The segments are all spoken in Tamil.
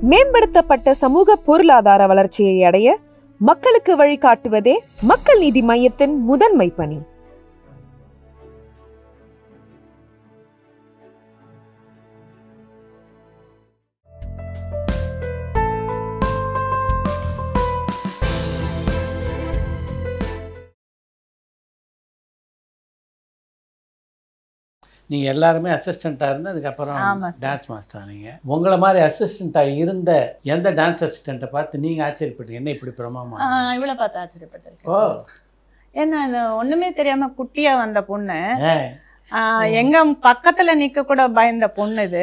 மேம்படுத்தப்பட்ட சமூக பொருளாதார வளர்ச்சியை அடைய மக்களுக்கு வழிகாட்டுவதே மக்கள் நீதி மையத்தின் முதன்மை பணி. நீங்கள் எல்லாருமே அசிஸ்டண்ட்டாக இருந்து அதுக்கப்புறம் டான்ஸ் மாஸ்டர் ஆனீங்க. உங்களை மாதிரி அசிஸ்டண்ட்டாக இருந்த எந்த டான்ஸ் அசிஸ்டண்ட்டை பார்த்து நீங்கள் ஆச்சரியப்பட்டீங்க? என்ன இப்படி பிரமாமா? இவ்வளோ பார்த்து ஆச்சரியப்பட்டிருக்கேன். ஓ, ஏன்னா இது ஒன்றுமே தெரியாமல் குட்டியாக வந்த பொண்ணு, எங்க பக்கத்துல நிக்க கூட பயந்த பொண்ணு இது.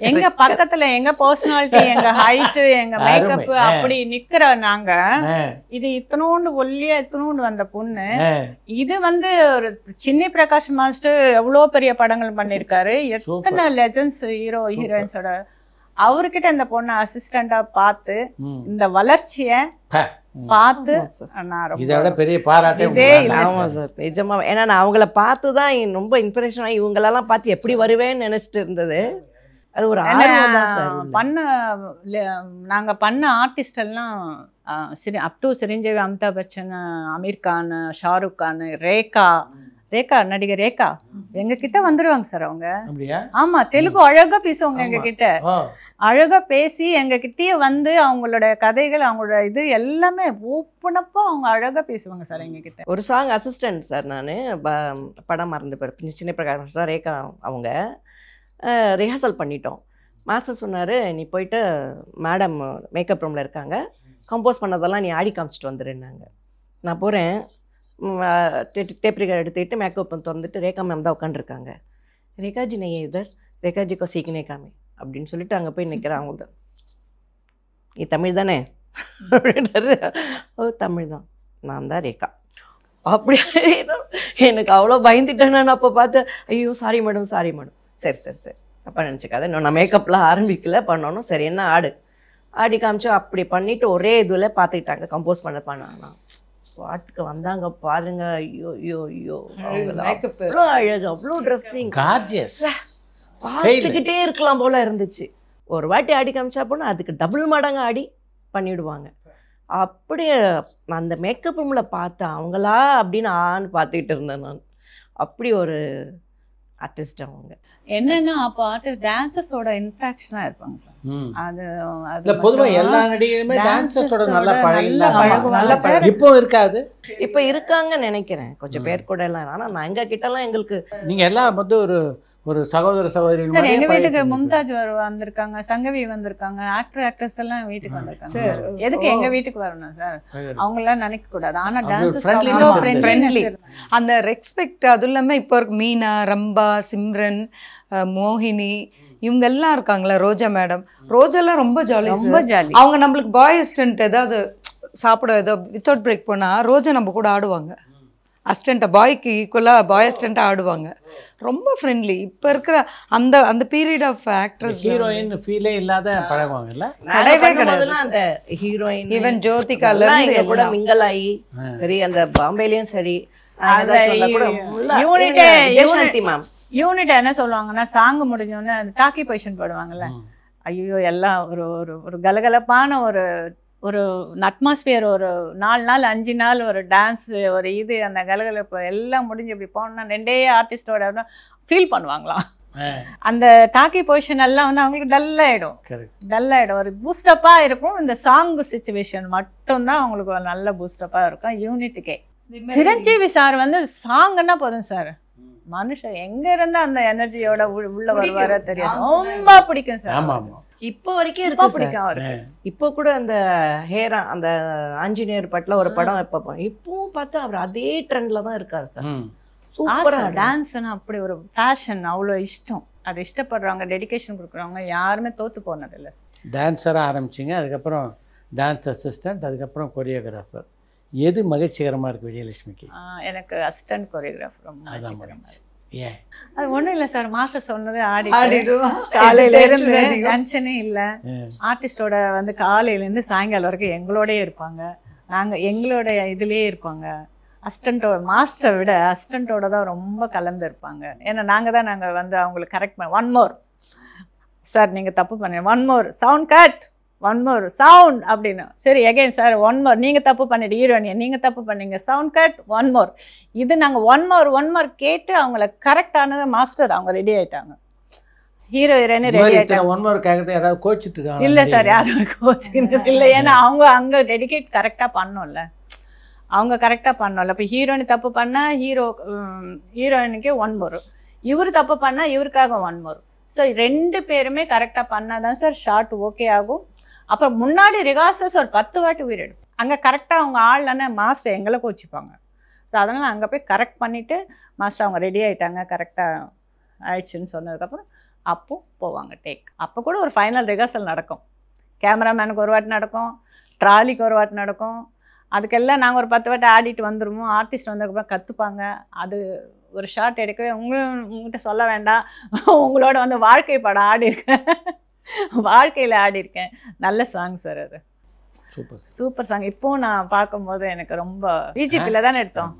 எங்க பக்கத்துல எங்க பர்சனாலிட்டி, எங்க ஹைட், எங்க மேக்கப் அப்படி நிக்கிற நாங்க, இது இத்தனோண்டு ஒல்லியா இத்தனோண்டு வந்த பொண்ணு. இது வந்து ஒரு சின்ன பிரகாஷ் மாஸ்டர் எவ்வளவு பெரிய படங்கள் பண்ணிருக்காரு, எத்தனை லெஜண்ட்ஸ் ஹீரோ ஹீரோயின்ஸோட. அவர்கிட்ட இந்த பொண்ணு அசிஸ்டண்டா பார்த்து இந்த வளர்ச்சிய பார்த்து இதோட பெரிய பாராட்டே ஆமாம் சார், நிஜமா. ஏன்னா நான் அவங்கள பார்த்து தான் ரொம்ப இன்ஸ்பிரேஷன் ஆகி இவங்களெல்லாம் பார்த்து எப்படி வருவேன்னு நினைச்சிட்டு இருந்தது. அது ஒரு நாங்க பண்ண ஆர்டிஸ்ட் எல்லாம் அப் டு சிரஞ்சீவி, அமிதாப் பச்சன், அமீர் கான், ஷாருக் கான், ரேகா நடிகர் ரேகா எங்க கிட்ட வந்துருவாங்க சார். அவங்க ஆமா தெலுங்கு அழகா பேசுவாங்க, எங்க கிட்ட அழகா பேசி எங்க கிட்டயே வந்து அவங்களோட கதைகள், அவங்களோட இது எல்லாமே ஓப்பனப்பா அவங்க அழகா பேசுவாங்க சார் எங்க கிட்ட. ஒரு சாங் அசிஸ்டன்ட் சார், நான் படம் மறந்து போயிருப்பேன், சின்ன பிரகாஷ் சார் ரேகா அவங்க ரிஹர்சல் பண்ணிட்டோம். மாஸ்டர் சொன்னார், நீ போயிட்டு மேடம் மேக்கப் ரூமில் இருக்காங்க, கம்போஸ் பண்ணதெல்லாம் நீ ஆடி காமிச்சிட்டு வந்துடுன்னாங்க. நான் போகிறேன், டேப் ரிகார்ட் எடுத்துக்கிட்டு மேக்கப் திறந்துட்டு ரேகா மேம் தான் உட்காந்துருக்காங்க. ரேகாஜி நெய் இதர், ரேகாஜி கோ சீக்கினே காமி அப்படின்னு சொல்லிட்டு அங்கே போய் நிற்கிறாங்க. தான் நீ தமிழ் தானே அப்படின்றாரு. ஓ தமிழ் தான், நான் தான் ரேகா. அப்படி எனக்கு அவ்வளோ பயந்துட்டேன் நான். அப்போ பார்த்து ஐயோ சாரி மேடம் சாரி மேடம், சரி சரி சரி அப்போ நினச்சிக்காத, இன்னும் நான் மேக்கப்லாம் ஆரம்பிக்கல, பண்ணணும், சரி என்ன ஆடி காமிச்சோ. அப்படி பண்ணிவிட்டு ஒரே இதில் பார்த்துக்கிட்டாங்க, கம்போஸ் பண்ண ஸ்பாட்டுக்கு வந்தாங்க பாருங்க. ஐயோ ஐயோ ஐயோ, அவ்வளோ அழகு, அவ்வளோ ட்ரெஸ்ஸிங், பார்த்துக்கிட்டே இருக்கலாம் போல இருந்துச்சு. ஒரு வாட்டி ஆடி காமிச்சா போனால் அதுக்கு டபுள் மடங்கு ஆடி பண்ணிவிடுவாங்க. அப்படியே அந்த மேக்கப் ரூமில் பார்த்தேன் அவங்களா அப்படின்னு பார்த்துக்கிட்டு இருந்தேன் நான். அப்படி ஒரு ஆர்டிஸ்ட் அவங்க. என்னன்னா அப்போ ஆர்டிஸ்ட் டான்சர்ஸோட இன்ட்ராக்ஷனாக இருப்பாங்க சார். அது பொதுவாக எல்லா நடிகருமே டான்சர்ஸோட நல்லா பழகுவாங்க. இப்போ இருக்காது, இப்போ இருக்காங்கன்னு நினைக்கிறேன் கொஞ்சம் பேர் கூட எல்லாம். ஆனால் நான் எங்கள் கிட்டலாம் எங்களுக்கு நீங்கள் எல்லாம் வந்து ஒரு சகோதர சகோதரி சார். எங்க வீட்டுக்கு மும்தாஜ் வந்திருக்காங்க, சங்கவி வந்திருக்காங்க, ஆக்ட்ரஸ் எல்லாம் வீட்டுக்கு வந்திருக்காங்க. எதுக்கு எங்க வீட்டுக்கு வரணும் சார்? அவங்க எல்லாம் நினைக்க கூடாது. ஆனா டான்சர்ஸ் ஃப்ரெண்ட்லி, அந்த ரெஸ்பெக்ட். அது இல்லாம இப்போ மீனா, ரம்பா, சிம்ரன், மோகினி இவங்க எல்லாம் இருக்காங்களா, ரோஜா மேடம். ரோஜாலாம் ரொம்ப ஜாலி, ரொம்ப ஜாலி. அவங்க நம்மளுக்கு பாய் அசிஸ்டன்ட் ஏதாவது சாப்பிட ஏதோ வித்தவுட் பிரேக் போனா ரோஜா நம்ம கூட ஆடுவாங்க. அசிஸ்டண்ட்டை பாய்க்கு ஈக்குவலாக பாய் அசிஸ்டண்ட்டாக ஆடுவாங்க. ரொம்ப ஃப்ரெண்ட்லி. இப்போ இருக்கிற அந்த அந்த பீரியட் ஆஃப் ஆக்ட்ரஸ் ஹீரோயின் ஃபீலே இல்லாத பழகுவாங்கல்ல. கிடையவே கிடையாது. அந்த ஹீரோயின் ஈவன் ஜோதிகால இருந்து கூட மிங்கல் ஆகி சரி, அந்த பாம்பேலையும் சரி, யூனிட் என்ன சொல்லுவாங்கன்னா, சாங் முடிஞ்சோடனே அந்த டாக்கி பொசிஷன் போடுவாங்கல்ல. ஐயோ எல்லாம் ஒரு கலகலப்பான ஒரு அட்மாஸ்பியர். ஒரு 4 நாள் 5 நாள் ஒரு டான்ஸ், ஒரு இது, அந்த கலகலப்பு எல்லாம் முடிஞ்சு இப்படி போனோம்னா 2 ஆர்டிஸ்டோட ஃபீல் பண்ணுவாங்களாம். அந்த டாக்கி பொசிஷன் எல்லாம் வந்து அவங்களுக்கு டல்லாயிடும், ஒரு பூஸ்டப்பாக இருக்கும். இந்த சாங் சிச்சுவேஷன் மட்டும்தான் அவங்களுக்கு ஒரு நல்ல பூஸ்டப்பாக இருக்கும் யூனிட்டுக்கே. சிரஞ்சீவி சார் வந்து சாங்ன்னா போதும் சார், மனுஷன் எங்க இருந்தா அந்த எனர்ஜியோட உள்ள வருவார தெரியாது. ரொம்ப பிடிக்கும் சார். இப்போ வரைக்கும் இருக்கு, பிடிக்கும் அவருக்கு. இப்போ கூட அந்த ஹேரா, அந்த ஆஞ்சநேயர் பட்டில் ஒரு படம் இப்பவும் பார்த்தா அவர் அதே ட்ரெண்ட்ல தான் இருக்காரு சார். சூப்பரா டான்ஸ்னா அப்படி ஒரு பேஷன், அவ்வளோ இஷ்டம். அதை இஷ்டப்படுறவங்க, டெடிகேஷன் கொடுக்குறவங்க யாருமே தோத்து போனதில்லை. டான்ஸராக ஆரம்பிச்சிங்க, அதுக்கப்புறம் டான்ஸ் அசிஸ்டன்ட், அதுக்கப்புறம் கொரியோகிராஃபர். எது மகிழ்ச்சிகரமாக இருக்குது விஜயலட்சுமிக்கு? எனக்கு அசிஸ்டன்ட் கொரியோகிராஃபர் ரொம்ப மகிழ்ச்சிகரமாக. ஏன்? அது ஒன்றும் இல்லை சார், மாஸ்டர் சொன்னது ஆடிடுவோம். காலையில இருந்து டென்ஷனே இல்லை. ஆர்டிஸ்டோட வந்து காலையிலேருந்து சாயங்காலம் வரைக்கும் எங்களோடய இருப்பாங்க. நாங்கள் எங்களோட இதுலேயே இருப்பாங்க. அசிஸ்டண்ட்டோட, மாஸ்டரை விட அசிஸ்டண்ட்டோட தான் ரொம்ப கலந்து இருப்பாங்க. ஏன்னா நாங்கள் வந்து அவங்களுக்கு கரெக்ட் பண்ண, ஒன் மோர் சார் நீங்கள் தப்பு பண்ண, one more sound cut one more sound அப்படின்னு. சரி எகைன் சார் ஒன் மோர், நீங்கள் தப்பு பண்ணிட்டு ஹீரோயினியை நீங்கள் தப்பு பண்ணீங்க, சவுண்ட் கட், ஒன் மோர். இது நாங்கள் ஒன் மோர் கேட்டு அவங்கள கரெக்டானது மாஸ்டர் அவங்க ரெடி ஆகிட்டாங்க. ஹீரோ ஹீரோயினு ரெடி ஆகிட்டாங்க. ஒன் மோர் கேட்கறது யாராவது கோச்சிட்டு இருக்காங்க? இல்லை சார், யாரும் கோச்சிக்கிறது இல்லை. ஏன்னா அவங்க அங்கே டெடிகேட் கரெக்டாக பண்ணோம்ல, அவங்க கரெக்டாக பண்ணோம்ல. இப்போ ஹீரோயின் தப்பு பண்ணால் ஹீரோயினுக்கே ஒன் மோர், இவர் தப்பு பண்ணால் இவருக்காக ஒன் மோர். ஸோ 2 பேருமே கரெக்டாக பண்ணால் தான் சார் ஷார்ட் ஓகே ஆகும். அப்புறம் முன்னாடி ரிஹார்சல்ஸ் ஒரு 10 வாட்டி உயிரிடும். அங்கே கரெக்டாக அவங்க ஆள்லன்னா மாஸ்டர் எங்களை கோச்சிப்பாங்க. ஸோ அதனால் அங்கே போய் கரெக்ட் பண்ணிவிட்டு மாஸ்டர் அவங்க ரெடி ஆகிட்டாங்க கரெக்டாக ஆயிடுச்சுன்னு சொன்னதுக்கப்புறம் அப்போ போவாங்க டேக். அப்போ கூட ஒரு ஃபைனல் ரிஹர்சல் நடக்கும். கேமராமேனுக்கு ஒரு வாட்டி நடக்கும், ட்ராலிக்கு ஒரு வாட்டி நடக்கும். அதுக்கெல்லாம் நாங்கள் ஒரு 10 வாட்டி ஆடிட்டு வந்துடுவோம். ஆர்டிஸ்ட் வந்ததுக்கப்புறம் கற்றுப்பாங்க. அது ஒரு ஷார்ட் எடுக்கவே உங்கள்கிட்ட சொல்ல வேண்டாம், உங்களோட வந்து வாழ்க்கை படம் ஆடிருக்கேன், வாழ்க்கையில் ஆடிருக்கேன். நல்ல சாங் சார் அது, சூப்பர் சாங். இப்போது நான் பார்க்கும்போது எனக்கு ரொம்ப பிஜிபியில் தானே எடுத்தோம்,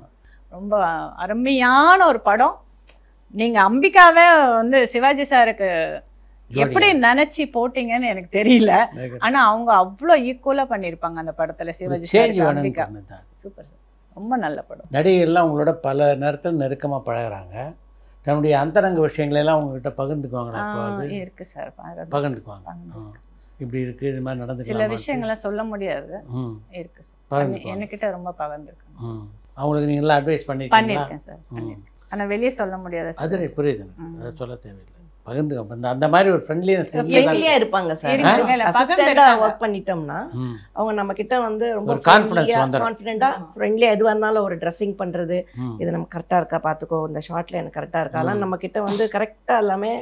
ரொம்ப அருமையான ஒரு படம். நீங்கள் அம்பிகாவே வந்து சிவாஜி சாருக்கு எப்படி நினைச்சு போட்டீங்கன்னு எனக்கு தெரியல. ஆனா அவங்க அவ்வளோ ஈக்குவலா பண்ணியிருப்பாங்க அந்த படத்துல. சிவாஜி அம்பிகா சூப்பர், ரொம்ப நல்ல படம். நடிகர்லாம் அவங்களோட பல நேரத்தில் நெருக்கமாக பழகிறாங்க. தன்னுடைய அந்தரங்க விஷயங்களெல்லாம் அவங்ககிட்ட பகிர்ந்துக்குவாங்களா? இருக்கு சார், பகிர்ந்துக்குவாங்க. இப்படி இருக்குது, இது மாதிரி நடந்து சில விஷயங்களை சொல்ல முடியாது, இருக்கு சார். என்கிட்ட ரொம்ப பகிர்ந்துருக்காங்க. அவங்களுக்கு நீங்களாம் அட்வைஸ் பண்ணியிருக்கேன் சார், ஆனால் வெளியே சொல்ல முடியாது சார். அது புரியுது, அதை சொல்ல தேவையில்லை, பகிர்ந்துக்க. அந்த மாதிரி ஒரு ஃப்ரெண்ட்லினஸ் இருப்பாங்க சார். அசிஸ்டண்டா வர்க் பண்ணிட்டோம்னா அவங்க நம்ம கிட்ட வந்து ரொம்ப கான்ஃபிடென்ட்டா ஃப்ரெண்ட்லியா எதுவாக இருந்தாலும் ஒரு ட்ரெஸ்ஸிங் பண்றது, இது நம்ம கரெக்டா இருக்கா பாத்துக்கோ, இந்த ஷார்ட்ல எனக்கு கரெக்டா இருக்காலாம் நம்ம கிட்ட வந்து கரெக்டா எல்லாமே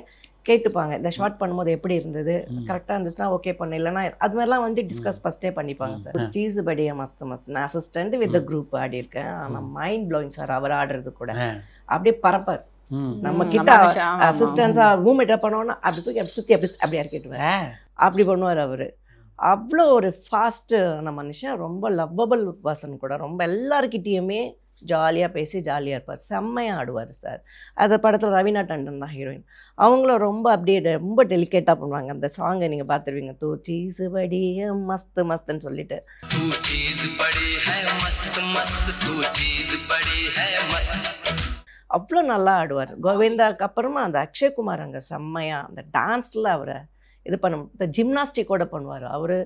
கேட்டுப்பாங்க. இந்த ஷார்ட் பண்ணும்போது எப்படி இருந்தது, கரெக்டா இருந்துச்சுன்னா ஓகே பண்ணு, இல்லைன்னா அது மாதிரிலாம் வந்து டிஸ்கஸ் ஃபர்ஸ்டே பண்ணிப்பாங்க சார். சீஸ் படியா மஸ்த் நான் அசிஸ்டன்ட் வித் குரூப் ஆடி இருக்கேன். ஆனால் மைண்ட் ப்ளோயிங் சார், அவர் ஆடுறது கூட அப்படியே பரப்பார். நம்ம கிட்ட அசிஸ்டன்ஸா ரூம்மேட் பண்ணோம்னா அது தூக்கி அப்படி சுற்றி அப்படி இறக்கிட்டுவேன், அப்படி பண்ணுவார் அவர். அவ்வளோ ஒரு ஃபாஸ்ட்டான மனுஷன், ரொம்ப லவ்வபிள் பர்சன் கூட. ரொம்ப எல்லாருக்கிட்டேயுமே ஜாலியாக பேசி ஜாலியாக இருப்பார், செம்மையாக ஆடுவார் சார். அந்த படத்தில் ரவீனா டண்டன் தான் ஹீரோயின். அவங்களும் ரொம்ப அப்படியே ரொம்ப டெலிகேட்டாக பண்ணுவாங்க. அந்த சாங்கை நீங்கள் பார்த்துருவீங்க, தூ சீஸ் படி மஸ்த் மஸ்துன்னு சொல்லிட்டு அவ்வளோ நல்லா ஆடுவார். கோவிந்தாக்கு அப்புறமா அந்த அக்ஷய்குமார் அங்கே செம்மையாக அந்த டான்ஸில் அவரை இது பண்ண, இந்த ஜிம்னாஸ்டிக்கோட பண்ணுவார் அவர்.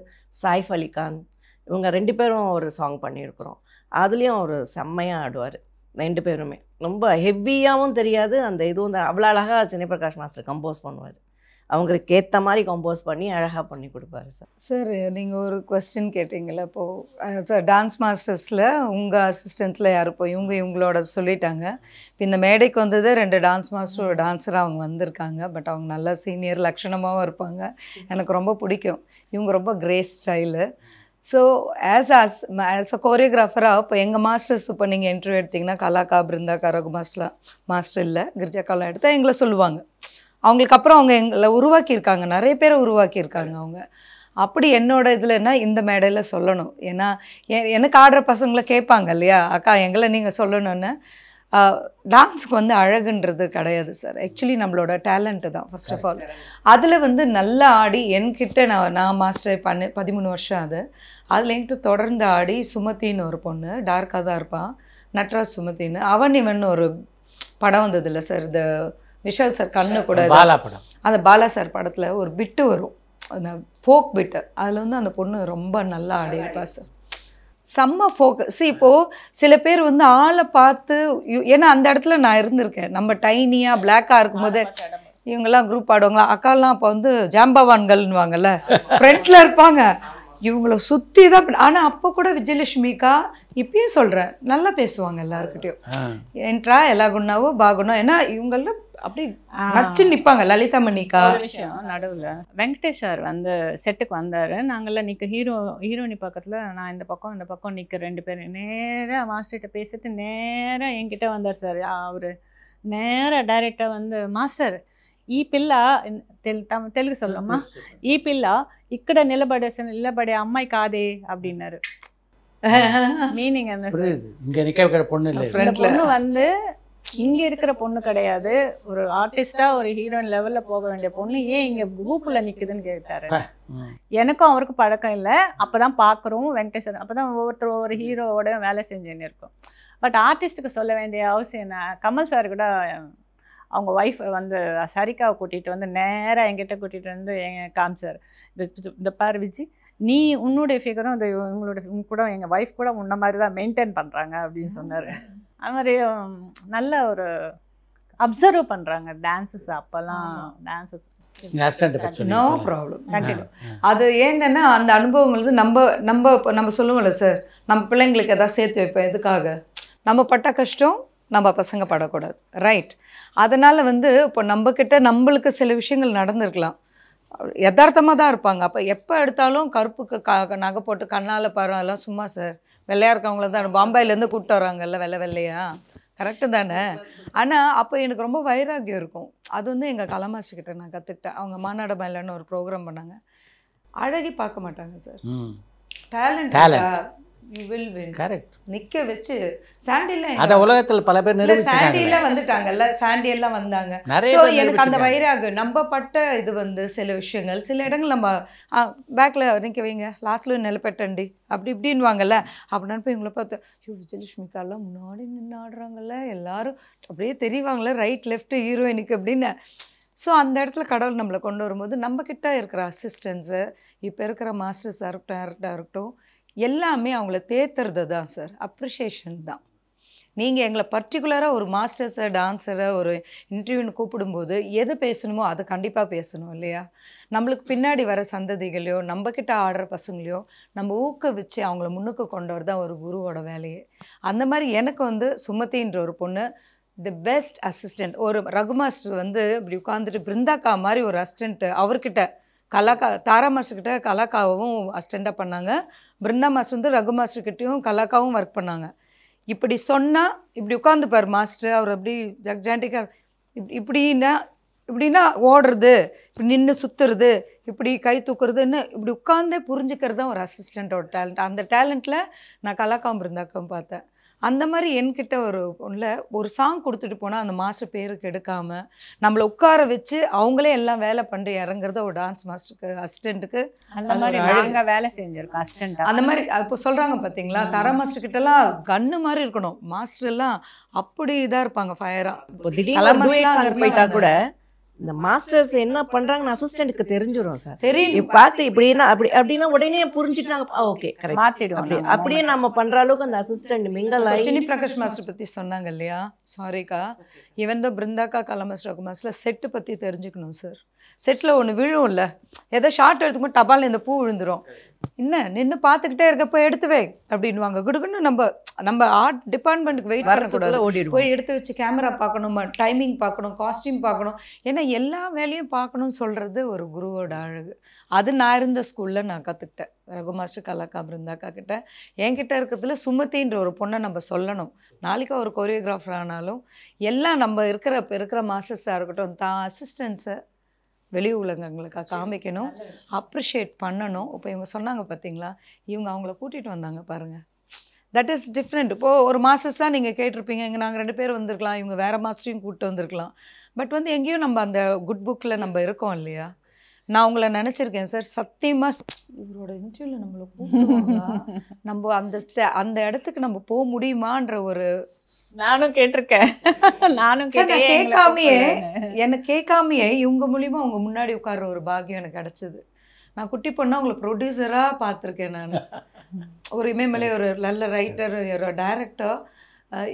சாய்ஃப் அலி கான் இவங்க 2 பேரும் ஒரு சாங் பண்ணியிருக்கிறோம், அதுலேயும் அவர் செம்மையாக ஆடுவார். 2 பேருமே ரொம்ப ஹெவியாகவும் தெரியாது, அந்த இதுவும் அவ்வளோ அழகாக சின்ன பிரகாஷ் மாஸ்டர் கம்போஸ் பண்ணுவார். அவங்களுக்கு ஏற்ற மாதிரி கம்போஸ் பண்ணி அழகாக பண்ணி கொடுப்பாரு சார். சார் நீங்கள் ஒரு கொஸ்டின் கேட்டீங்களா இப்போது சார், டான்ஸ் மாஸ்டர்ஸில் உங்கள் அசிஸ்டண்ட்டில் யார் இப்போ இவங்களோட சொல்லிட்டாங்க. இப்போ இந்த மேடைக்கு வந்தது 2 டான்ஸ் மாஸ்டர், ஒரு டான்ஸராக அவங்க வந்திருக்காங்க. பட் அவங்க நல்லா சீனியர் லட்சணமாகவும் இருப்பாங்க, எனக்கு ரொம்ப பிடிக்கும். இவங்க ரொம்ப grace style. So as a கோரியோகிராஃபராக இப்போ எங்கள் மாஸ்டர்ஸ், இப்போ நீங்கள் இன்டர்வியூ எடுத்திங்கன்னா கலாக்கா, பிருந்தாக்கா, ரகு மாஸ்டர் இல்லை கிரிஜாக்காலாம் எடுத்தால் எங்களை சொல்லுவாங்க. அவங்களுக்கு அப்புறம் அவங்க எங்களை உருவாக்கியிருக்காங்க, நிறைய பேரை உருவாக்கியிருக்காங்க அவங்க. அப்படி என்னோட இதுலன்னா இந்த மேடையில் சொல்லணும். ஏன்னா எனக்கு ஆடுற பசங்களை கேட்பாங்க இல்லையா, அக்கா எங்களை நீங்கள் சொல்லணுன்னு. டான்ஸுக்கு வந்து அழகுன்றது கிடையாது சார், ஆக்சுவலி நம்மளோட டேலண்ட்டு தான் ஃபர்ஸ்ட் ஆஃப் ஆல். அதில் வந்து நல்லா ஆடி என்கிட்ட நான் மாஸ்டர் 13 வருஷம் அது. அதில் என்கிட்ட தொடர்ந்து ஆடி சுமத்தின்னு ஒரு பொண்ணு, டார்க்காக தான் இருப்பான், நட்ராஜ் சுமத்தின்னு. அவன் இவன் ஒரு படம் வந்தது இல்லை சார், இந்த விஷால் சார் கண்ணு கூட, அந்த பாலா சார் படத்தில் ஒரு பிட்டு வரும், அந்த ஃபோக் பிட்டு. அதில் வந்து அந்த பொண்ணு ரொம்ப நல்லா ஆடி இருப்பா சார், செம்ம ஃபோக்கஸ். இப்போது சில பேர் வந்து ஆளை பார்த்து, ஏன்னா அந்த இடத்துல நான் இருந்திருக்கேன். நம்ம டைனியாக பிளாக்காக இருக்கும்போது இவங்கெல்லாம் குரூப் ஆடுவாங்களா, அக்காலாம் அப்போ வந்து ஜாம்பவான்கள்னுவாங்கல்ல, ஃப்ரண்ட்டில் இருப்பாங்க, இவங்கள சுற்றி தான். ஆனால் அப்போ கூட விஜயலட்சுமிக்கா இப்பயும் சொல்கிறேன், நல்லா பேசுவாங்க எல்லாருக்கிட்டையும். என்றா எல்லா குணாவோ பாகுணம், ஏன்னா இவங்கெல்லாம் அப்படி நச்சு நிற்பாங்க. லலிதா மணிக்கா விஷயம் நடுவில் வெங்கடேஷ் சார் வந்து செட்டுக்கு வந்தார். நாங்கள்லாம் நிற்க ஹீரோயினி பக்கத்தில், நான் இந்த பக்கம் நிற்க 2 பேர் நேராக மாஸ்டர்கிட்ட பேசிட்டு நேராக என்கிட்ட வந்தார் சார். அவர் நேராக டைரெக்டாக வந்து, மாஸ்டர் ఈ పిల్ల తెలుగు சொல்லமா, ఈ పిల్ల ఇక్కడ నిలబడే అమ్మాయి కాదే அப்படின்னாரு. மீனிங் என்ன சார், இங்க நிக்க வைக்கிற பொண்ணு இல்ல, பொண்ணு வந்து இங்கே இருக்கிற பொண்ணு கிடையாது, ஒரு ஆர்டிஸ்டாக ஒரு ஹீரோயின் லெவலில் போக வேண்டிய பொண்ணு ஏன் இங்கே குரூப்பில் நிற்குதுன்னு கேட்டாரு. எனக்கும் அவருக்கும் பழக்கம் இல்லை, அப்போ தான் பார்க்குறோம் வெங்கடேஸ்வரன், அப்போ தான் ஒவ்வொருத்தர் ஒவ்வொரு ஹீரோவோட வேலை செஞ்சுன்னு இருக்கோம். பட் ஆர்டிஸ்ட்டுக்கு சொல்ல வேண்டிய அவசியம் என்ன, கமல் சார் கூட அவங்க ஒய்ஃப் வந்து சரிகாவை கூட்டிகிட்டு வந்து நேராக என்கிட்ட கூட்டிகிட்டு வந்து காமிச்சார். இந்த பாரு விஜி, நீ உன்னுடைய ஃபிகரும் இந்த உங்களோட கூட எங்கள் ஒய்ஃப் கூட உன்ன மாதிரி தான் மெயின்டைன் பண்ணுறாங்க அப்படின்னு சொன்னார். அது மாதிரி நல்ல ஒரு அப்சர்வ் பண்ணுறாங்க டான்ஸஸ். அப்போல்லாம் டான்ஸஸ் நோ ப்ராப்ளம். அது ஏன்னா அந்த அனுபவங்கள் வந்து நம்ம சொல்லுவோம்ல சார், நம்ம பிள்ளைங்களுக்கு எதாவது சேர்த்து வைப்போம். எதுக்காக? நம்ம பட்ட கஷ்டம் நம்ம பசங்க படக்கூடாது, ரைட்? அதனால் வந்து இப்போ நம்மக்கிட்ட நம்மளுக்கு சில விஷயங்கள் நடந்திருக்கலாம், யதார்த்தமாக தான் இருப்பாங்க. அப்போ எப்போ எடுத்தாலும் கருப்புக்கு நகை போட்டு கண்ணால் பாரு, அதெல்லாம் சும்மா சார், வெள்ளையாக இருக்கவங்கள தான் பாம்பேலேருந்து கூப்பிட்டு வராங்கல்ல வெள்ளையா, கரெக்டு தானே? ஆனால் அப்போ எனக்கு ரொம்ப வைராகியம் இருக்கும். அது வந்து எங்கள் கலைமாஸ்டர்கிட்ட நான் கற்றுக்கிட்டேன். அவங்க மாநாட மேலன்னு ஒரு ப்ரோக்ராம் பண்ணாங்க. அழகி பார்க்க மாட்டாங்க sir, talent you will win. Correct. நிக்க வச்சு சாண்டில அத உலகத்துல பல பேர் நிரூபிச்சாங்க. சாண்டில வந்துட்டாங்கல்ல, சாண்டி எல்லாம் வந்தாங்க. சோ எனக்கு அந்த வைராக நம்ம பட்ட இது வந்து சில விஷயங்கள் சில இடங்கள் நம்ம பேக்ல நிக்க வைங்க, லாஸ்ட்ல நிலப்பட்டண்டி அப்படி இப்படின்வாங்கல்ல. அப்படின்னா போய் இவங்களை பார்த்து விஜயலட்சுமிக்காலாம் முன்னாடி நின்று ஆடுறாங்கல்ல, எல்லாரும் அப்படியே தெரிவாங்கல்ல ரைட் லெஃப்ட் ஹீரோயினுக்கு அப்படின்னு. ஸோ அந்த இடத்துல கடவுள் நம்மளை கொண்டு வரும்போது நம்மக்கிட்ட இருக்கிற அசிஸ்டன்ஸு, இப்போ இருக்கிற மாஸ்டர்ஸாக இருக்கட்டும் டேரக்டாக இருக்கட்டும், எல்லாமே அவங்கள தேத்துறது தான் சார், அப்ரிஷியேஷன் தான். நீங்கள் எங்களை பர்டிகுலராக ஒரு மாஸ்டர்ஸை டான்ஸரை ஒரு இன்டர்வியூன்னு கூப்பிடும்போது எது பேசணுமோ அதை கண்டிப்பாக பேசணும் இல்லையா? நம்மளுக்கு பின்னாடி வர சந்ததிகளையோ நம்மக்கிட்ட ஆடுற பசங்களையோ நம்ம ஊக்குவிச்சு அவங்கள முன்னுக்கு கொண்டு வர தான் ஒரு குருவோட வேலையே. அந்த மாதிரி எனக்கு வந்து சுமதின்ற ஒரு பொண்ணு தி பெஸ்ட் அசிஸ்டண்ட். ஒரு ரகு மாஸ்டர் வந்து இப்படி உட்காந்துட்டு பிருந்தாக்கா மாதிரி ஒரு அசிஸ்டண்ட்டு அவர்கிட்ட, கலாக்கா தாரா மாஸ்டர்கிட்ட கலாக்காவும் அசிஸ்டண்ட்டாக பண்ணாங்க, பிருந்தா மாஸ்டர் வந்து ரகு மாஸ்டர்கிட்டையும் கலாக்காவும் ஒர்க் பண்ணாங்க. இப்படி சொன்னால் இப்படி உட்காந்துப்பார் மாஸ்டர், அவர் அப்படி ஜக்ஜாண்டிக்காக இப்படின்னா ஓடுறது, இப்படி நின்று சுற்றுறது, இப்படி கை தூக்குறதுன்னு இப்படி உட்காந்தே புரிஞ்சுக்கிறது தான் ஒரு அசிஸ்டண்ட்டோட டேலண்ட். அந்த டேலண்ட்டில் நான் கலாக்காவும் பிருந்தாக்காவும் பார்த்தேன். அந்த மாதிரி என்கிட்ட ஒரு சாங் கொடுத்துட்டு போனால் அந்த மாஸ்டர் பேருக்கு எடுக்காமல் நம்மளை உட்கார வச்சு அவங்களே எல்லாம் வேலை பண்ணி இறங்குறத ஒரு டான்ஸ் மாஸ்டருக்கு அசிஸ்டண்ட்டுக்கு அந்த மாதிரி நாங்கள் வேலை செஞ்சுருக்கோம் அசிஸ்டண்ட். அந்த மாதிரி இப்போ சொல்கிறாங்க பார்த்தீங்களா, தர மாஸ்டர் கிட்டலாம் கன்று மாதிரி இருக்கணும், மாஸ்டர் எல்லாம் அப்படி இதாக இருப்பாங்க ஃபயராக. போயிட்டா கூட இந்த மாஸ்டர்ஸ் என்ன பண்றாங்கன்னு அசிஸ்டன்ட்க்கு தெரிஞ்சிரும் சார். தெரியும் பார்த்து இப்படின்னா அப்படின்னா உடனே புரிஞ்சுட்டாங்க, ஓகே கரெக்ட் மாத்திடுவோம். அப்படியே நம்ம பண்ற அளவுக்கு அந்த அசிஸ்டன்ட் மிங்கல் ஆகி. சினி பிரகாஷ் மாஸ்டர் பத்தி சொன்னாங்க இல்லையா, சாரிக்கா, இவன் தான் பிருந்தாக்கா கலமாஸ்டர் மாஸ்டர் செட்டு பத்தி தெரிஞ்சுக்கணும் சார். செட்டில் ஒன்று விழுவும்ல, ஏதோ ஷார்ட் எடுத்துக்கும் டபால் இந்த பூ விழுந்துடும், என்ன நின்று பார்த்துக்கிட்டே இருக்கப்போ எடுத்துவே அப்படின்வாங்க. குடுக்குன்னு நம்ம ஆர்ட் டிபார்ட்மெண்ட்டுக்கு வெயிட் பண்ணக்கூடாது, போய் எடுத்து வச்சு கேமரா பார்க்கணும், டைமிங் பார்க்கணும், காஸ்டியூம் பார்க்கணும், ஏன்னா எல்லா வேலையும் பார்க்கணும்னு சொல்கிறது ஒரு குருவோட அழகு. அது நான் இருந்த ஸ்கூலில் நான் கற்றுக்கிட்டேன். ரகு மாஸ்டர் கலாக்கா பிருந்தாக்கா கிட்ட என்கிட்ட இருக்கிறதுல சுமதின்ற ஒரு பொண்ணை நம்ம சொல்லணும். நாளைக்கு ஒரு கொரியோகிராஃபர் ஆனாலும் எல்லாம் நம்ம இருக்கிற மாஸ்டர்ஸாக இருக்கட்டும் தான் அசிஸ்டன்ஸை வெளி உலகங்களுக்கு காமிக்கணும், அப்ரிஷியேட் பண்ணணும். இப்போ இவங்க சொன்னாங்க பார்த்தீங்களா, இவங்க அவங்கள கூட்டிகிட்டு வந்தாங்க பாருங்கள், தட் இஸ் டிஃப்ரெண்ட். இப்போது ஒரு மாஸ்டர்ஸாக நீங்கள் கேட்டிருப்பீங்க, இங்கே நாங்கள் 2 பேர் வந்திருக்கலாம், இவங்க வேறு மாஸ்டரையும் கூப்பிட்டு வந்திருக்கலாம். பட் வந்து எங்கேயும் நம்ம அந்த குட் புக்கில் நம்ம இருக்கோம் இல்லையா. நான் உங்களை நினச்சிருக்கேன் சார், சத்தியமாக இவரோட இன்டர்வியூவில் நம்மளை கூப்பிடுவாங்களா, நம்ம அந்த இடத்துக்கு நம்ம போக முடியுமான்ற ஒரு நானும் கேட்டிருக்கேன். நானும் கேட்காமையே இவங்க மூலியமா அவங்க முன்னாடி உட்கார்ற ஒரு பாக்கியம் எனக்கு கிடைச்சது. நான் குட்டி பொண்ணா உங்களை ப்ரொடியூசராக பார்த்துருக்கேன். நான் ஒரு இமயமலை ஒரு நல்ல ரைட்டர், ஒரு டைரக்டர்.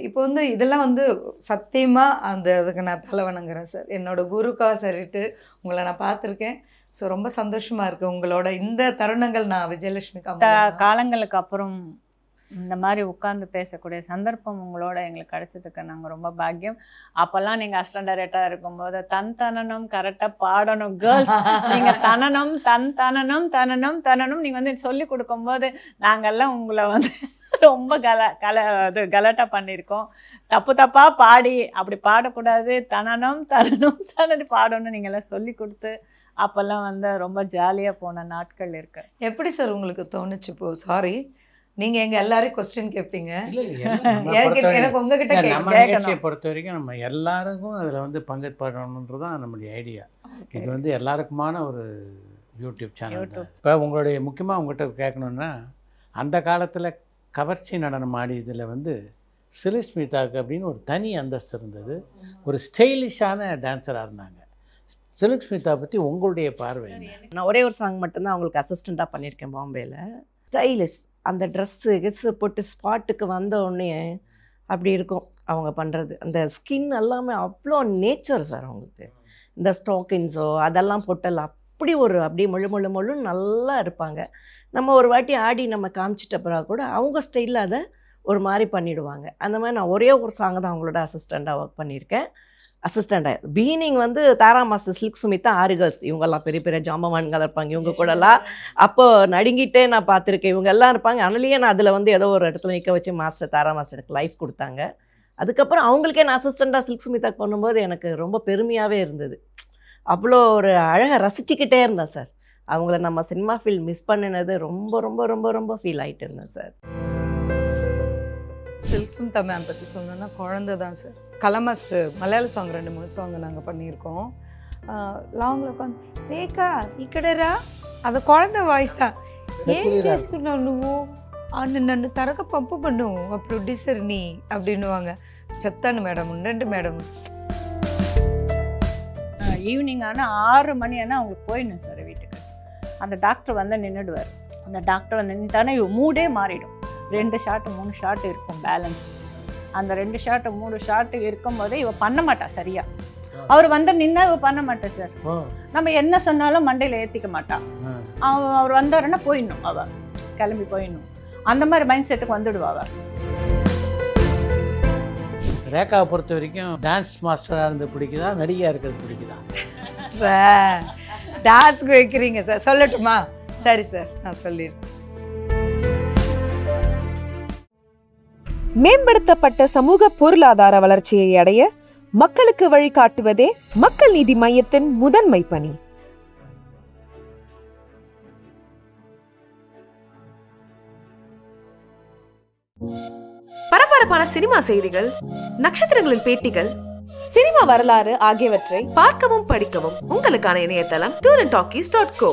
இப்போ வந்து இதெல்லாம் வந்து சத்தியமாக அதுக்கு நான் தலை வணங்குறேன் சார். என்னோட குருக்கா சரிட்டு உங்களை நான் பார்த்துருக்கேன். ஸோ ரொம்ப சந்தோஷமாக இருக்குது உங்களோட இந்த தருணங்கள். நான் விஜயலட்சுமி காலங்களுக்கு அப்புறம் இந்த மாதிரி உட்காந்து பேசக்கூடிய சந்தர்ப்பம் உங்களோட எங்களுக்கு கிடைச்சதுக்கு நாங்கள் ரொம்ப பாக்கியம். அப்போல்லாம் நீங்கள் அசிஸ்டன்ட் டைரக்டராக இருக்கும்போது தனனம் கரெக்டாக பாடணும், கேர்ள்ஸ் நீங்கள் தனனம் நீங்கள் வந்து சொல்லி கொடுக்கும்போது நாங்கள்லாம் உங்களை வந்து ரொம்ப கலாட்டா பண்ணியிருக்கோம். தப்பாக பாடி அப்படி பாடக்கூடாது, தனனம் பாடணும்னு நீங்கள்லாம் சொல்லி கொடுத்து அப்போல்லாம் வந்து ரொம்ப ஜாலியாக போன நாட்கள் இருக்கு. எப்படி சார் உங்களுக்கு தோணுச்சு? இப்போ சாரி நீங்க எங்க எல்லாரையும் கொஸ்டின் கேட்பீங்க. இல்லை இல்லை எனக்கு உங்ககிட்ட நம்ம நிகழ்ச்சியை பொறுத்த வரைக்கும் நம்ம எல்லாருக்கும் அதில் வந்து பங்கு பெறணுன்றது தான் நம்மளுடைய ஐடியா. இது வந்து எல்லாருக்குமான ஒரு யூடியூப் சேனல். இப்போ உங்களுடைய முக்கியமாக உங்கள்கிட்ட கேட்கணுன்னா, அந்த காலத்தில் கவர்ச்சி நடனம் ஆடியதில் வந்து சிலிக் ஸ்மிதாவுக்கு அப்படின்னு ஒரு தனி அந்தஸ்து இருந்தது. ஒரு ஸ்டைலிஷான டான்ஸராக இருந்தாங்க. சிலிக் ஸ்மிதா பற்றி உங்களுடைய பார்வை? நான் ஒரே ஒரு சாங் மட்டும்தான் அவங்களுக்கு அசிஸ்டண்ட்டாக பண்ணியிருக்கேன் பாம்பேயில். ஸ்டைலிஷ், அந்த ட்ரெஸ்ஸு போட்டு ஸ்பாட்டுக்கு வந்த உடனே அப்படி இருக்கும் அவங்க பண்ணுறது. அந்த ஸ்கின் எல்லாமே அவ்வளோ நேச்சர் சார் அவங்களுக்கு. இந்த ஸ்டாக்கின்ஸோ அதெல்லாம் போட்டல அப்படியே முழு நல்லா இருப்பாங்க. நம்ம ஒரு வாட்டி ஆடி நம்ம காமிச்சிட்ட பிறகு கூட அவங்க ஸ்டைலில் அதை ஒரு மாதிரி பண்ணிவிடுவாங்க. அந்த மாதிரி நான் ஒரே ஒரு சாங் தான் அவங்களோட அசிஸ்டண்ட்டாக ஒர்க் பண்ணியிருக்கேன். அசிஸ்டண்ட்டாக பீனிங் வந்து தாரா மாஸ்டர், சில்க் சுமிதா, 6 கேர்ள்ஸ் இவங்கெல்லாம் பெரிய பெரிய ஜாம்பவான்கள் இருப்பாங்க. இவங்க கூடலாம் அப்போ நடுங்கிட்டே நான் பார்த்துருக்கேன். இவங்க எல்லாம் இருப்பாங்க. அதனாலேயே நான் அதில் வந்து ஏதோ ஒரு இடத்துல நிற்க வச்சு மாஸ்டர் தாரா மாஸ்டருக்கு லைஃப் கொடுத்தாங்க. அதுக்கப்புறம் அவங்களுக்கே நான் அசிஸ்டண்ட்டாக சில்க் சுமிதாக்கு பண்ணும்போது எனக்கு ரொம்ப பெருமையாகவே இருந்தது. அவ்வளோ ஒரு அழகாக ரசிச்சுக்கிட்டே இருந்தேன் சார். அவங்கள நம்ம சினிமா ஃபீல்ட் மிஸ் பண்ணினது ரொம்ப ரொம்ப ரொம்ப ரொம்ப ஃபீல் ஆகிட்டு இருந்தேன் சார். சில்க் சுமிதா மேம் பற்றி சொல்லணும்னா குழந்தை தான் சார். கலமஸ்ட் மலையாள சாங் 2-3 சாங் நாங்கள் பண்ணியிருக்கோம். లాంగ్లో రేఖా ఇక్కడరా అది కుழந்தை వాయిస్ தான். ఏం చేస్తున్నావు నువ్వు నన్ను త్వరగా పంపమను ఆ ప్రొడ్యూసర్ని அப்படின்னுவாங்க. చెప్తాను మేడం, ఉండండి మేడం. ஈவினிங் ஆனால் 6 மணி ஆனால் அவங்களுக்கு போயிடணும் சார் வீட்டுக்கு. அந்த டாக்டர் வந்து நின்றுடுவார். அந்த டாக்டர் வந்து நின்றுட்டானே மூடே மாறிடும். 2 ஷாட்டு 3 ஷாட்டு இருக்கும் பேலன்ஸ். அந்த 2 ஷாட்டு 3 ஷாட்டு இருக்கும்போதே இவ பண்ண மாட்டா சரியா. அவர் வந்து நின்னா இவ பண்ண மாட்டா சார். நம்ம என்ன சொன்னாலும் மண்டையில் ஏற்றிக்க மாட்டா. அவர் வந்தாருன்னா போயிடணும், அவ கிளம்பி போயிடணும். அந்த மாதிரி மைண்ட் செட்டுக்கு வந்துடுவா அவ. ரேகாவை பொறுத்த வரைக்கும் டான்ஸ் மாஸ்டராக இருந்து பிடிக்குதா, நடிகையாக இருக்கிறது பிடிக்குதா? சார் டான்ஸ்க்கு வைக்கிறீங்க சார், சொல்லட்டுமா? சரி சார், நான் சொல்லிடுறேன். மேம்படுத்தப்பட்ட சமூக பொருளாதார வளர்ச்சியை அடைய மக்களுக்கு வழிகாட்டுவதே மக்கள் நீதி மையத்தின் முதன்மை பணி. பரபரப்பான சினிமா செய்திகள், நட்சத்திரங்களின் பேட்டிகள், சினிமா வரலாறு ஆகியவற்றை பார்க்கவும் படிக்கவும் உங்களுக்கான இணையதளம் tourantalkies.co.